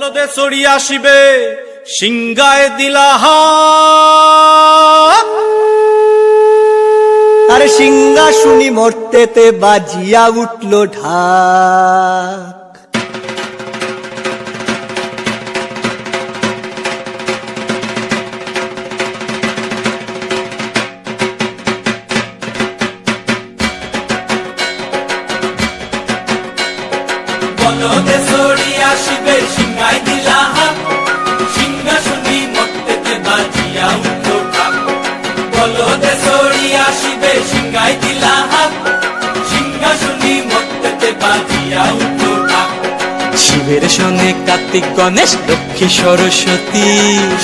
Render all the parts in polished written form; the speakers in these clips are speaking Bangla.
বলদে চড়ি আসিবে সিংগায় দিলা আরে সিংহা শুনি মরতেতে বাজিয়া উঠল ঢাক। বলদে চড়ি আসিবে সিংগায় দিলা সিংহা শুনি মরতেতে বাজিয়া উঠল ঢাক। বলদে চড়ি আসিবে সিংগায় দিলা সিংহা শুনি মরতেতে বাজিয়া উঠল ঢাক। শিবের সঙ্গে কার্তিক গণেশ লক্ষ্মী সরস্বতী,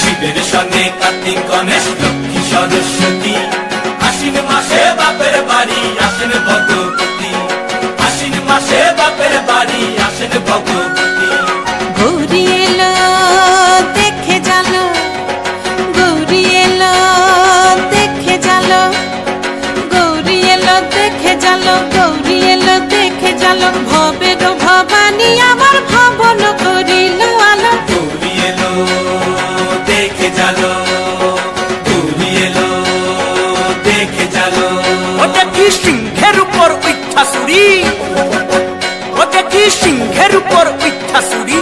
শিবের সঙ্গে কার্তিক গণেশ লক্ষ্মী সরস্বতী, আশ্বিন মাসে বাপের বাড়ি আসেন ভগবতী, আশ্বিন মাসে বাপের বাড়ি আসেন ভগবতী। গৌরী এলো দেখে জালো, গৌরী এলো দেখে জালো, গৌরী এলো দেখে জালো, গৌরী এলো দেখে জালো, ভবের ভবানী আমার ভবন করিল আলো। গৌরী এলো দেখে জালো, গৌরী এলো দেখে জালো। ওটা কি সিংহের উপর উচ্ছাসুরি, ওটা কি সিংহের উপর উচ্ছাসুরি,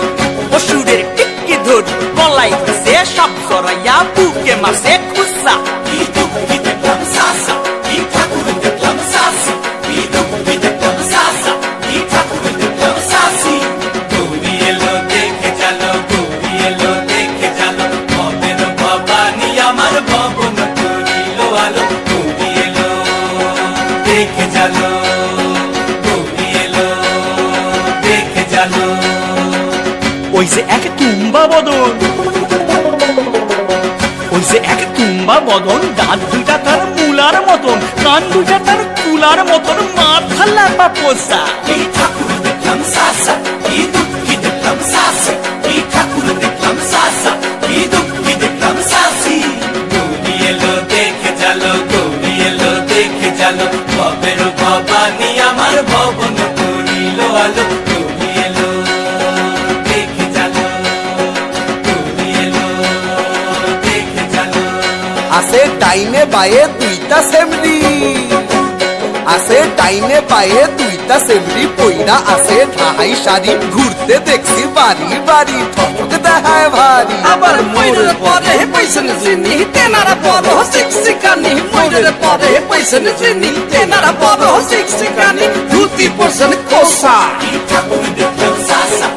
অসুরের টিক্কি ধরি গলায় সে সব জড়াইয়া বুকে মাসে খুসা। কি দুঃখী দেখলাম সাসা, কি ঠাকুর দেখলাম সাসি, কি দুঃখী দেখলাম সাসা, কি ঠাকুর দেখলাম সাসি। গৌরী এলো দেখে জালো, গৌরী এলো দেখে জালো, ভবের ভবানী আমার ভবন করিল আলো। গৌরী এলো দেখে জালো, গৌরী এলো দেখে জালো। ওই যে এক তুম্বা বদন, ওই যে এক তুম্বা বদন, দাঁত দুইটা তার মূলার মতন, কান দুইটা তার তুলার মতন, মাথা লাপা পোষা। কি ঠাকুর দেখলাম সাসা, কি দুঃখী দেখলাম সাসি, কি ঠাকুর দেখলাম সাসা, কি দুঃখী দেখলাম সাসি। গৌরী এলো দেখে জালো, গৌরী এলো দেখে জালো, ভবের ভবানী আমার ভবন করিল আলো। গৌরী এলো দেখে জালো, গৌরী এলো দেখে জালো। আছে ডাইনে বায়ে দুইটা সেমরি, আছে ডাইনে বায়ে দুইটা সেমরি, পইরা আছে ঢাহাই শাড়ি, ঘুরতে দেখছি বাড়ি বাড়ি, ঠক দেখায় ভারী। আবার ময়ূরের পরে পয়সা চিনি তেনারা বড় শিক্ষিকানি, ময়ূরের পরে পয়সা চিনি তেনারা বড় শিক্ষিকানি, ধুতি পরছেন কোসা। কি ঠাকুর দেখলাম সাসা,